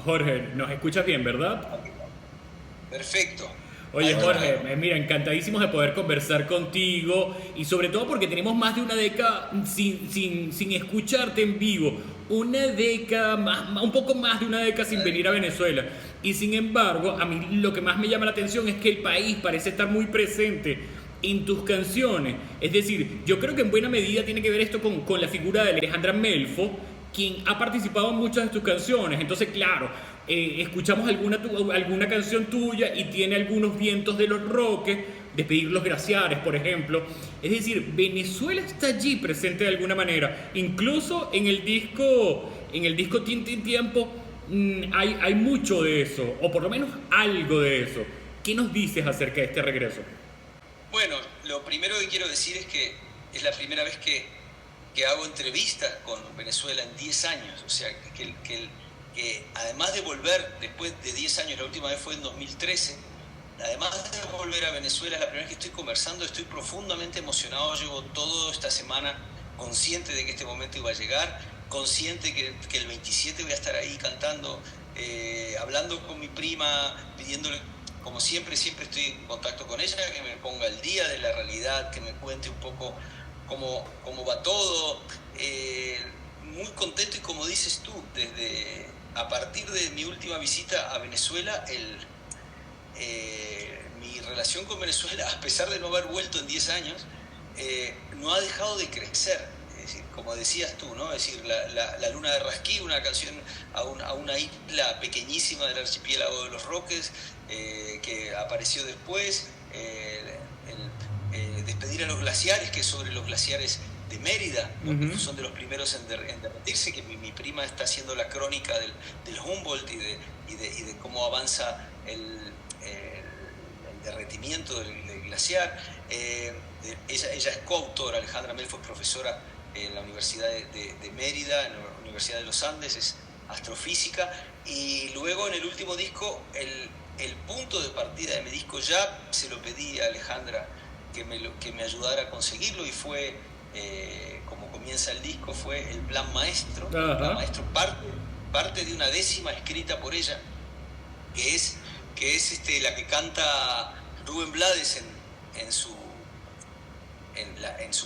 Jorge, nos escuchas bien, ¿verdad? Perfecto. Oye, Ahí te Jorge, puedo. mira, encantadísimos de poder conversar contigo y sobre todo porque tenemos más de una década sin escucharte en vivo. Una década, un poco más de una década sin venir a Venezuela. Y sin embargo, a mí lo que más me llama la atención es que el país parece estar muy presente en tus canciones. Es decir, yo creo que en buena medida tiene que ver esto con la figura de Alejandra Melfo, quien ha participado en muchas de tus canciones. Entonces, claro, escuchamos alguna canción tuya y tiene algunos vientos de los Roques, Despedir los Glaciares, por ejemplo. Es decir, Venezuela está allí presente de alguna manera. Incluso en el disco Tintin Tiempo hay mucho de eso, o por lo menos algo de eso. ¿Qué nos dices acerca de este regreso? Bueno, lo primero que quiero decir es que es la primera vez que hago entrevista con Venezuela en 10 años. O sea, que además de volver después de 10 años, la última vez fue en 2013, además de volver a Venezuela, es la primera vez que estoy conversando, estoy profundamente emocionado. Llevo toda esta semana consciente de que este momento iba a llegar, consciente que el 27 voy a estar ahí cantando, hablando con mi prima, pidiéndole, como siempre, siempre estoy en contacto con ella, que me ponga al día de la realidad, que me cuente un poco cómo va todo. Muy contento y como dices tú, a partir de mi última visita a Venezuela, mi relación con Venezuela, a pesar de no haber vuelto en 10 años, no ha dejado de crecer. Es decir, como decías tú, ¿no? Es decir, la Luna de Rasquí, una canción a una isla pequeñísima del archipiélago de los Roques, que apareció después, Despedir a los glaciares, que es sobre los glaciares de Mérida, porque Ujú. son de los primeros en derretirse, que mi prima está haciendo la crónica del Humboldt y de cómo avanza el derretimiento del glaciar. Ella es coautora, Alejandra Mel fue profesora en la Universidad de Mérida, en la Universidad de los Andes, es astrofísica, y luego en el último disco, el punto de partida de mi disco ya se lo pedí a Alejandra que me ayudara a conseguirlo, y fue, como comienza el disco, fue el plan maestro. El plan Ajá. maestro parte de una décima escrita por ella, que es, la que canta Rubén Blades en su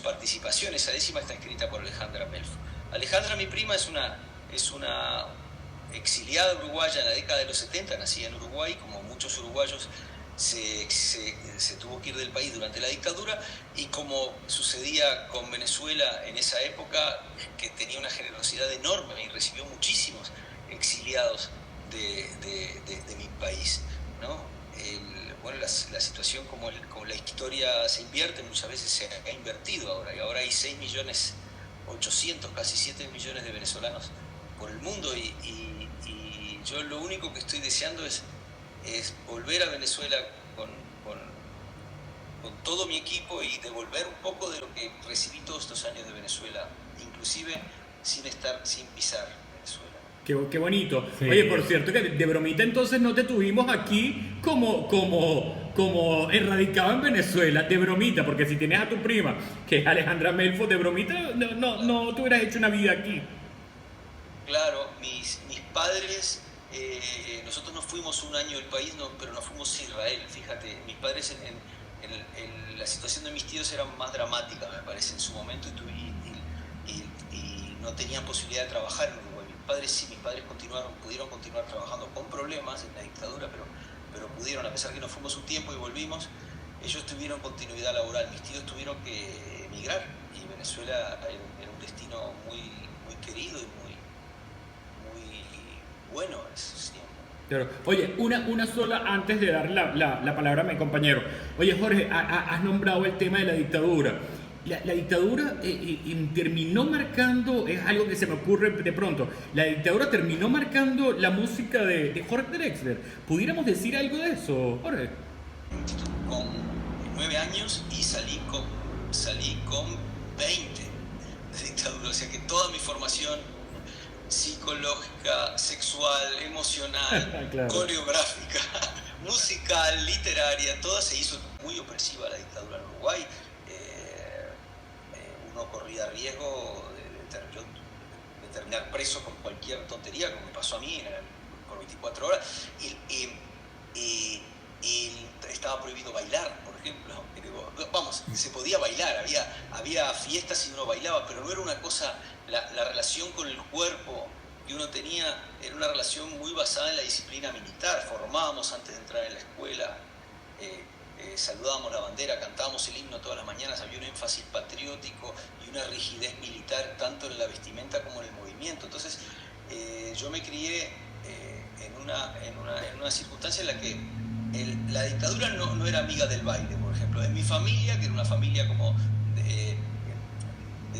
participación. Esa décima está escrita por Alejandra Melfo. Alejandra, mi prima, es una exiliada uruguaya en la década de los 70, nacida en Uruguay, como muchos uruguayos se tuvo que ir del país durante la dictadura, y como sucedía con Venezuela en esa época, que tenía una generosidad enorme y recibió muchísimos exiliados de mi país, ¿no? Bueno, la situación, como la historia se invierte, muchas veces se ha invertido ahora, y ahora hay 6.800.000, casi 7 millones de venezolanos por el mundo, y yo lo único que estoy deseando es volver a Venezuela con, con, con todo mi equipo y devolver un poco de lo que recibí todos estos años de Venezuela, inclusive sin pisar Venezuela. Qué bonito. Oye, por Sí. cierto, que de bromita entonces no te tuvimos aquí como erradicado en Venezuela, de bromita, porque si tienes a tu prima, que es Alejandra Melfo, de bromita, no te hubieras hecho una vida aquí. Claro, mis padres, nosotros nos fuimos un año del país, no, pero nos fuimos a Israel. Fíjate, mis padres la situación de mis tíos era más dramática, me parece, en su momento, y no tenían posibilidad de trabajar en Uruguay. Mis padres sí, mis padres pudieron continuar trabajando con problemas en la dictadura, pero pudieron, a pesar que nos fuimos un tiempo y volvimos. Ellos tuvieron continuidad laboral, mis tíos tuvieron que emigrar, y Venezuela era un destino muy, muy querido y muy bueno en esos tiempos. Claro. Oye, una sola antes de dar la palabra a mi compañero. Oye, Jorge, has nombrado el tema de la dictadura. La dictadura terminó marcando, es algo que se me ocurre de pronto, la dictadura terminó marcando la música de Jorge Drexler. ¿Pudiéramos decir algo de eso, Jorge? Con 9 años, y salí con 20 de dictadura, o sea que toda mi formación psicológica, sexual, emocional, Claro. coreográfica, musical, literaria, toda se hizo muy opresiva la dictadura en Uruguay. Uno corría riesgo de terminar preso por cualquier tontería, como me pasó a mí, por 24 horas, y estaba prohibido bailar, por ejemplo. Vamos, se podía bailar, había fiestas y uno bailaba, pero no era una cosa, la relación con el cuerpo que uno tenía era una relación muy basada en la disciplina militar. Formábamos antes de entrar en la escuela, saludábamos la bandera, cantábamos el himno todas las mañanas, había un énfasis patriótico y una rigidez militar tanto en la vestimenta como en el movimiento. Entonces yo me crié en una circunstancia en la que la dictadura no era amiga del baile, por ejemplo. En mi familia, que era una familia como de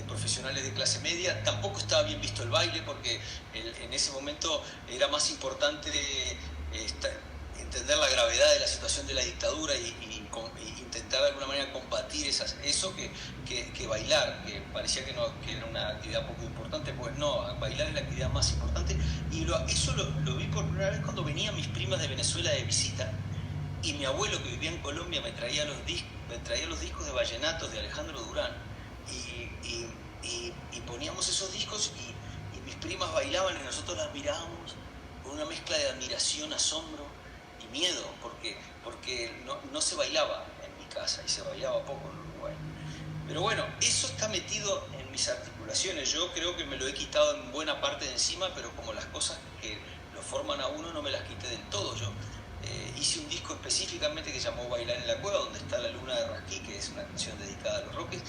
profesionales de clase media, tampoco estaba bien visto el baile, porque en ese momento era más importante entender la gravedad de la situación de la dictadura y intentar de alguna manera combatir eso que bailar, que parecía que era una actividad poco importante. Pues no, bailar es la actividad más importante, y eso lo vi por primera vez cuando venían mis primas de Venezuela de visita, y mi abuelo, que vivía en Colombia, me traía los discos de vallenatos de Alejandro Durán, y poníamos esos discos, y mis primas bailaban y nosotros las mirábamos con una mezcla de admiración, asombro y miedo, porque no se bailaba en mi casa, y se bailaba poco en Uruguay. Pero bueno, eso está metido en mis articulaciones. Yo creo que me lo he quitado en buena parte de encima, pero como las cosas que lo forman a uno no me las quité del todo. Yo hice un disco específicamente que se llamó Bailar en la Cueva, donde está La Luna de Rasquí, que es una canción dedicada a los Roques,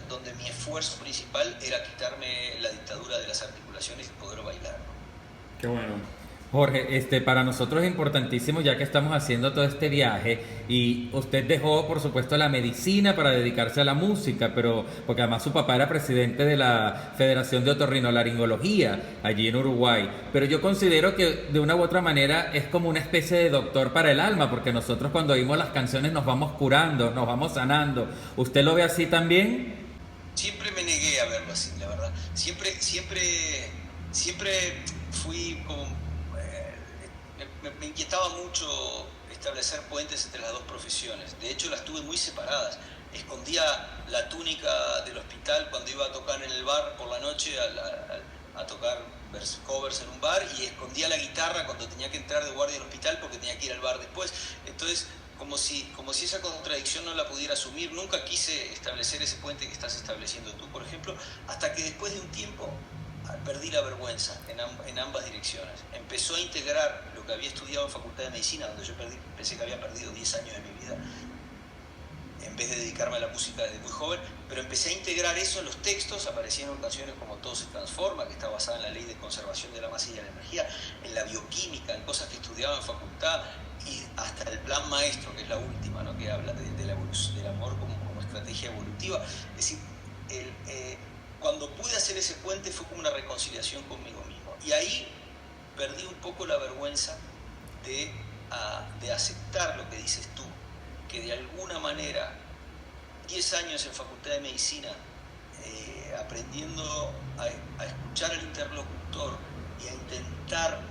donde mi esfuerzo principal era quitarme la dictadura de las articulaciones y poder bailar, ¿no? Qué bueno. Jorge, para nosotros es importantísimo, ya que estamos haciendo todo este viaje, y usted dejó por supuesto la medicina para dedicarse a la música, pero porque además su papá era presidente de la Federación de Otorrinolaringología allí en Uruguay, pero yo considero que de una u otra manera es como una especie de doctor para el alma, porque nosotros cuando oímos las canciones nos vamos curando, nos vamos sanando. ¿Usted lo ve así también? Siempre me negué a verlo así, la verdad. Siempre fui como... Me inquietaba mucho establecer puentes entre las dos profesiones. De hecho, las tuve muy separadas. Escondía la túnica del hospital cuando iba a tocar en el bar por la noche, a tocar covers en un bar, y escondía la guitarra cuando tenía que entrar de guardia al hospital porque tenía que ir al bar después. Entonces, como si esa contradicción no la pudiera asumir. Nunca quise establecer ese puente que estás estableciendo tú, por ejemplo, hasta que después de un tiempo perdí la vergüenza en ambas direcciones. Empezó a integrar lo que había estudiado en Facultad de Medicina, donde yo pensé que había perdido 10 años de mi vida en vez de dedicarme a la música desde muy joven, pero empecé a integrar eso en los textos. Aparecieron canciones como Todo se transforma, que está basada en la ley de conservación de la masa y de la energía, en la bioquímica, en cosas que estudiaba en facultad, y hasta el plan maestro, que es la última, ¿no?, que habla del amor como estrategia evolutiva. Es decir, cuando pude hacer ese puente fue como una reconciliación conmigo mismo, y ahí perdí un poco la vergüenza de aceptar lo que dices tú, que de alguna manera 10 años en Facultad de Medicina, aprendiendo a escuchar al interlocutor y a intentar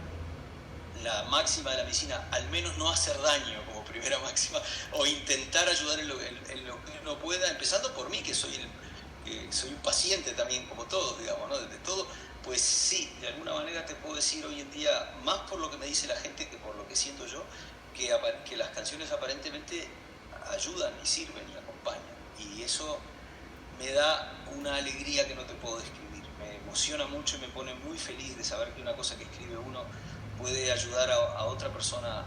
la máxima de la medicina, al menos no hacer daño como primera máxima, o intentar ayudar en lo que uno pueda, empezando por mí, que soy un paciente también, como todos, digamos, ¿no? De todo. Pues sí, de alguna manera te puedo decir hoy en día, más por lo que me dice la gente que por lo que siento yo, que las canciones aparentemente ayudan y sirven y acompañan. Y eso me da una alegría que no te puedo describir. Me emociona mucho y me pone muy feliz de saber que una cosa que escribe uno puede ayudar a otra persona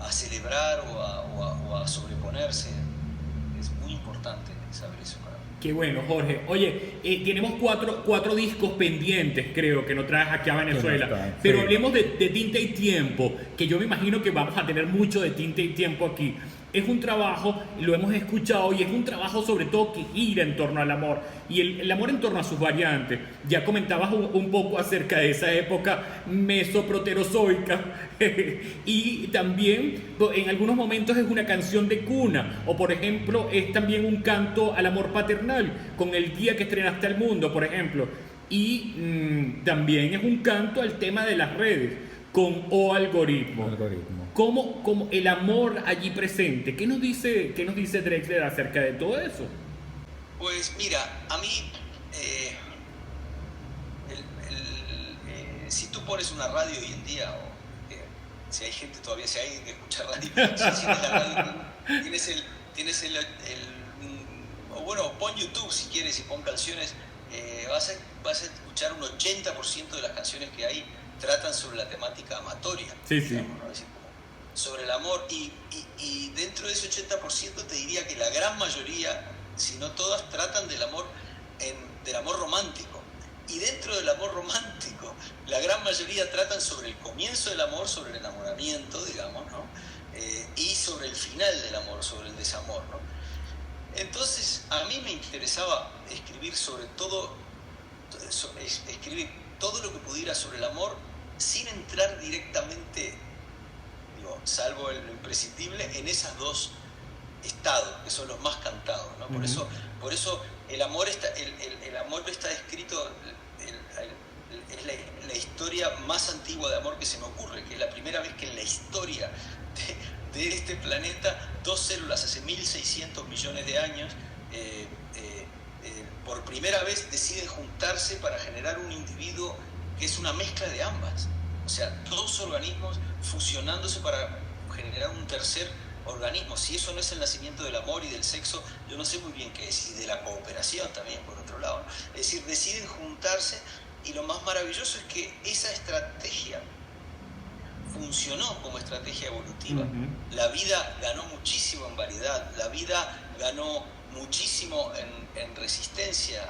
a celebrar o a sobreponerse. Es muy importante saber eso para mí. Qué bueno, Jorge. Oye, tenemos cuatro discos pendientes, creo, que no traes aquí a Venezuela. Pero sí. Hablemos de Tinta y Tiempo, que yo me imagino que vamos a tener mucho de Tinta y Tiempo aquí. Es un trabajo, lo hemos escuchado, y es un trabajo sobre todo que gira en torno al amor. Y el amor en torno a sus variantes. Ya comentabas un poco acerca de esa época mesoproterozoica. Y también en algunos momentos es una canción de cuna. O por ejemplo, es también un canto al amor paternal, con El día que estrenaste al mundo, por ejemplo. Y también es un canto al tema de las redes, con O Algoritmo. ¿Cómo el amor allí presente? ¿Qué nos dice Drexler acerca de todo eso? Pues mira, a mí, si tú pones una radio hoy en día, o si hay gente todavía, si hay alguien que escucha radio, si enciendes la radio, o bueno, pon YouTube si quieres y pon canciones, vas a escuchar un 80% de las canciones que hay tratan sobre la temática amatoria, digamos, ¿no? Es decir, sobre el amor, y dentro de ese 80% te diría que la gran mayoría, si no todas, tratan del amor romántico. Y dentro del amor romántico, la gran mayoría tratan sobre el comienzo del amor, sobre el enamoramiento, digamos, ¿no? Y sobre el final del amor, sobre el desamor, ¿no? Entonces, a mí me interesaba escribir escribir todo lo que pudiera sobre el amor, sin entrar directamente, salvo lo imprescindible, en esos dos estados, que son los más cantados, ¿no? Por eso el amor está escrito, es la historia más antigua de amor que se me ocurre, que es la primera vez que en la historia de este planeta, dos células hace 1.600 millones de años, por primera vez deciden juntarse para generar un individuo que es una mezcla de ambas. O sea, dos organismos fusionándose para generar un tercer organismo. Si eso no es el nacimiento del amor y del sexo, yo no sé muy bien qué es, y de la cooperación también, por otro lado, ¿no? Es decir, deciden juntarse, y lo más maravilloso es que esa estrategia funcionó como estrategia evolutiva. La vida ganó muchísimo en variedad, la vida ganó muchísimo en resistencia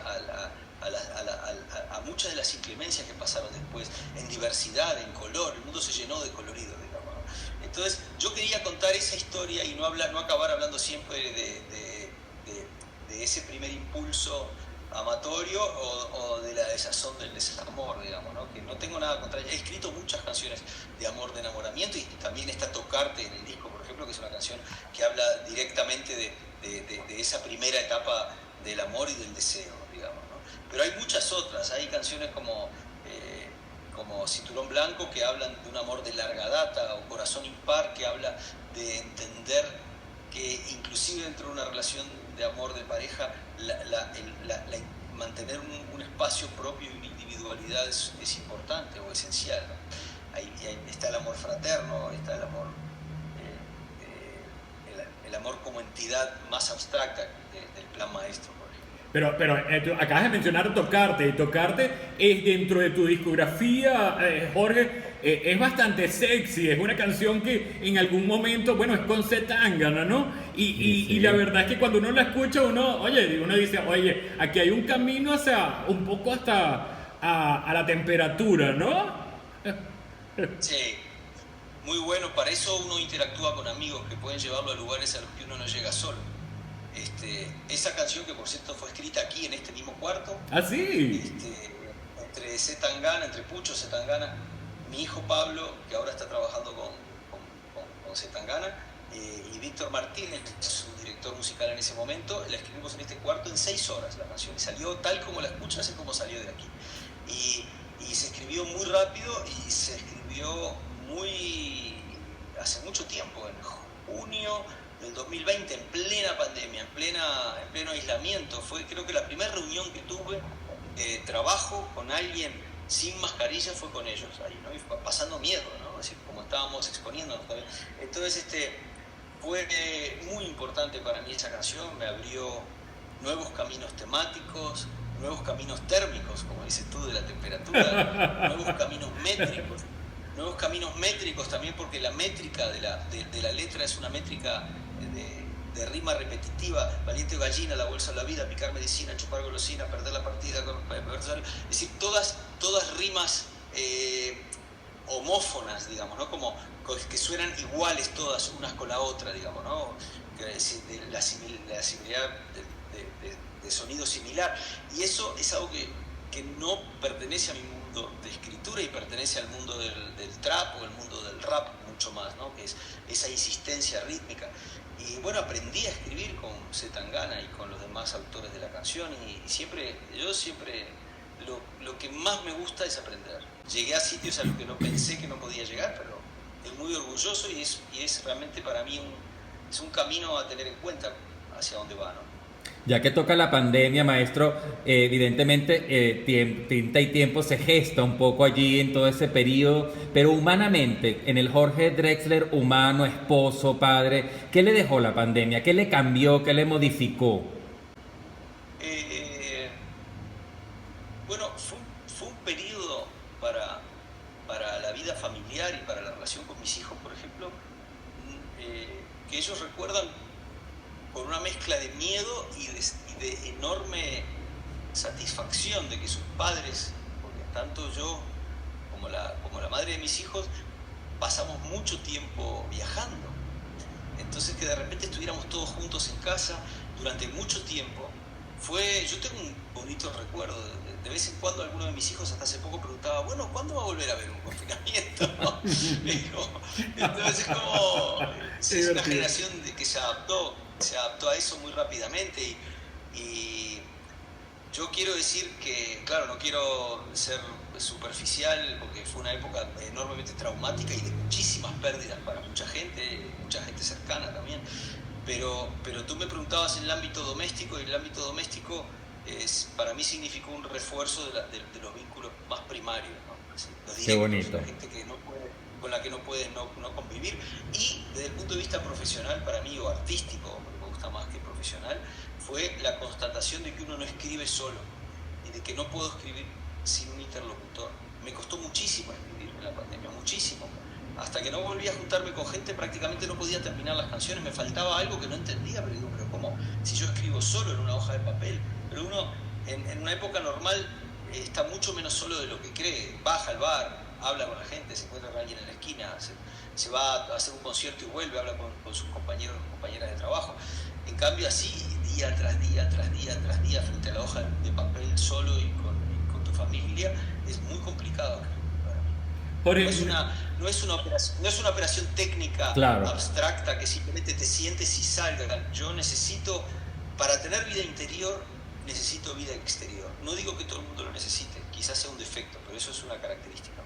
a muchas de las inclemencias que pasaron después, en diversidad, en color. El mundo se llenó de colorido, digamos, ¿no? Entonces yo quería contar esa historia y no acabar hablando siempre de ese primer impulso amatorio o de la desazón del desamor, digamos, ¿no? Que no tengo nada contra ella. He escrito muchas canciones de amor, de enamoramiento, y también está Tocarte en el disco, por ejemplo, que es una canción que habla directamente de esa primera etapa del amor y del deseo, digamos, ¿no? Pero hay muchas otras, hay canciones como Cinturón Blanco, que hablan de un amor de larga data, o Corazón Impar, que habla de entender que inclusive dentro de una relación de amor de pareja, mantener un espacio propio y una individualidad es importante o esencial, ¿no? Ahí está el amor fraterno, está el amor como entidad más abstracta del plan maestro, por ejemplo. Pero tú acabas de mencionar Tocarte, y Tocarte es dentro de tu discografía, Jorge, es bastante sexy, es una canción que en algún momento, bueno, es con C. Tangana, ¿no? Y la verdad es que cuando uno la escucha, uno dice, oye, aquí hay un camino hacia, un poco hasta a la temperatura, ¿no? Sí, muy bueno. Para eso uno interactúa con amigos que pueden llevarlo a lugares a los que uno no llega solo. Esa canción, que por cierto fue escrita aquí en este mismo cuarto. ¿Ah, sí? Entre C. Tangana, entre Pucho C. Tangana, mi hijo Pablo, que ahora está trabajando con C. Tangana, y Víctor Martínez, su director musical en ese momento. La escribimos en este cuarto en 6 horas la canción, y salió tal como la escuchas, es como salió de aquí. Y se escribió muy rápido, y se escribió hace mucho tiempo, en junio del 2020, en plena pandemia, en pleno aislamiento. Fue, creo que la primera reunión que tuve de trabajo con alguien sin mascarilla fue con ellos ahí, ¿no? Y pasando miedo, ¿no? Así como estábamos exponiéndonos también. Entonces, fue muy importante para mí esa canción. Me abrió nuevos caminos temáticos, nuevos caminos térmicos, como dices tú, de la temperatura, nuevos caminos métricos también, porque la métrica de la letra es una métrica de rima repetitiva: valiente gallina, la bolsa de la vida, picar medicina, chupar golosina, perder la partida, es decir, todas rimas homófonas, digamos, ¿no? Como que suenan iguales todas unas con la otra, digamos, ¿no? La similaridad de sonido similar, y eso es algo que no pertenece a mi mundo de escritura, y pertenece al mundo del trap o el mundo del rap mucho más, ¿no? Que es esa insistencia rítmica. Y bueno, aprendí a escribir con C. Tangana y con los demás autores de la canción, y yo siempre lo que más me gusta es aprender. Llegué a sitios a los que no pensé que no podía llegar, pero estoy muy orgulloso, y es realmente para mí un camino a tener en cuenta hacia dónde va, ¿no? Ya que toca la pandemia, maestro, evidentemente Tinta y Tiempo se gesta un poco allí en todo ese periodo, pero humanamente, en el Jorge Drexler humano, esposo, padre, ¿qué le dejó la pandemia? ¿Qué le cambió? ¿Qué le modificó? Eh, bueno, fue un periodo para la vida familiar y para la relación con mis hijos, por ejemplo, que ellos recuerdan con una mezcla de miedo y de enorme satisfacción de que sus padres, porque tanto yo como la madre de mis hijos, pasamos mucho tiempo viajando. Entonces que de repente estuviéramos todos juntos en casa durante mucho tiempo, yo tengo un bonito recuerdo. De vez en cuando alguno de mis hijos hasta hace poco preguntaba, bueno, ¿cuándo va a volver a haber un confinamiento? Entonces es una generación que se adaptó a eso muy rápidamente y yo quiero decir que, claro, no quiero ser superficial porque fue una época enormemente traumática y de muchísimas pérdidas para mucha gente cercana también, pero tú me preguntabas en el ámbito doméstico y el ámbito doméstico para mí significó un refuerzo de los vínculos más primarios, ¿no? Así, los directos, Qué bonito. la gente que con la que no puedes no convivir. Y desde el punto de vista profesional, para mí, o artístico, me gusta más que profesional, fue la constatación de que uno no escribe solo y de que no puedo escribir sin un interlocutor. Me costó muchísimo escribir en la pandemia, muchísimo. Hasta que no volví a juntarme con gente, prácticamente no podía terminar las canciones, me faltaba algo que no entendía, pero digo, pero ¿cómo? Si yo escribo solo en una hoja de papel, pero uno en una época normal está mucho menos solo de lo que cree, baja al bar, habla con la gente, se encuentra con alguien en la esquina, se va a hacer un concierto y vuelve, habla con sus compañeros y compañeras de trabajo. En cambio así, día tras día, frente a la hoja de papel solo y con tu familia, es muy complicado para mí. Jorge, No es una operación técnica, claro, abstracta que simplemente te sientes y salga. Yo necesito, para tener vida interior, necesito vida exterior. No digo que todo el mundo lo necesite, quizás sea un defecto, pero eso es una característica.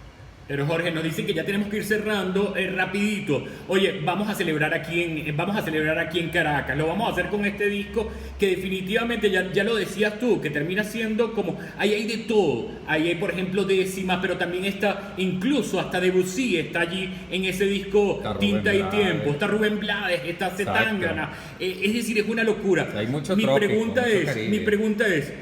pero Jorge, nos dicen que ya tenemos que ir cerrando rapidito. Oye, vamos a celebrar aquí en Caracas. Lo vamos a hacer con este disco que definitivamente, ya lo decías tú, que termina siendo como, ahí hay de todo. Ahí hay, por ejemplo, décimas, pero también está, incluso hasta Debussy está allí en ese disco Tinta y Tiempo. Está Rubén Blades, está Zetangana. Es decir, es una locura. Hay mucho Mi trópico, pregunta es,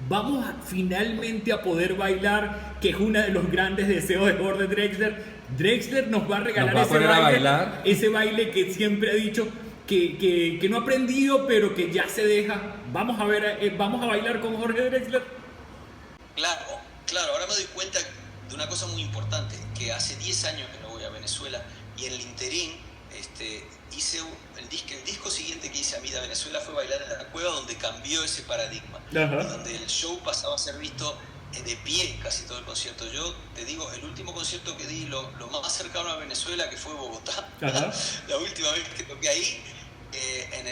¿vamos finalmente a poder bailar, que es uno de los grandes deseos de Jorge Drexler? Drexler nos va a regalar ese baile que siempre ha dicho que no ha aprendido, pero que ya se deja. Vamos a bailar con Jorge Drexler. Claro, ahora me doy cuenta de una cosa muy importante, que hace 10 años que no voy a Venezuela y en el interín hice el disco siguiente que hice a Vida Venezuela fue Bailar en la Cueva, donde cambió ese paradigma. Ajá. Y donde el show pasaba a ser visto de pie casi todo el concierto. Yo te digo, el último concierto que di, lo más cercano a Venezuela, que fue Bogotá, la última vez que toqué ahí, en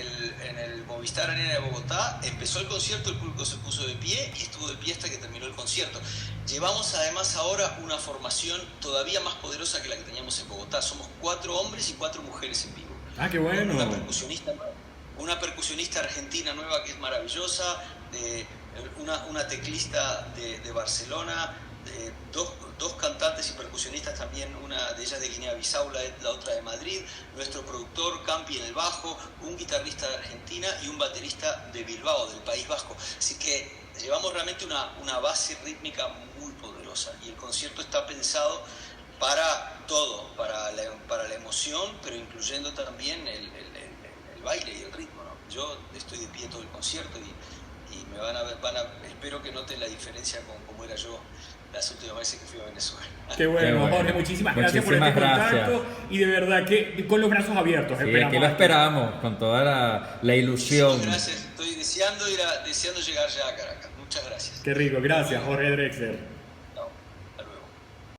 el Movistar Arena de Bogotá, empezó el concierto, el público se puso de pie y estuvo de pie hasta que terminó el concierto. Llevamos además ahora una formación todavía más poderosa que la que teníamos en Bogotá. Somos 4 hombres y 4 mujeres en vivo. Ah, qué bueno. Una percusionista argentina nueva que es maravillosa, una teclista de Barcelona, dos cantantes y percusionistas también, una de ellas de Guinea-Bissau, la otra de Madrid, nuestro productor Campi en el bajo, un guitarrista de Argentina y un baterista de Bilbao, del País Vasco. Así que llevamos realmente una base rítmica muy poderosa y el concierto está pensado para todo, para la emoción, pero incluyendo también el baile y el ritmo, ¿no? Yo estoy de pie todo el concierto y me van a ver, espero que noten la diferencia con cómo era yo las últimas veces que fui a Venezuela. Qué bueno, Jorge, muchísimas gracias por este contacto y de verdad que con los brazos abiertos. Sí, aquí lo esperamos con toda la ilusión. Muchas gracias, estoy deseando llegar ya a Caracas. Muchas gracias. Qué rico, gracias Jorge Drexler.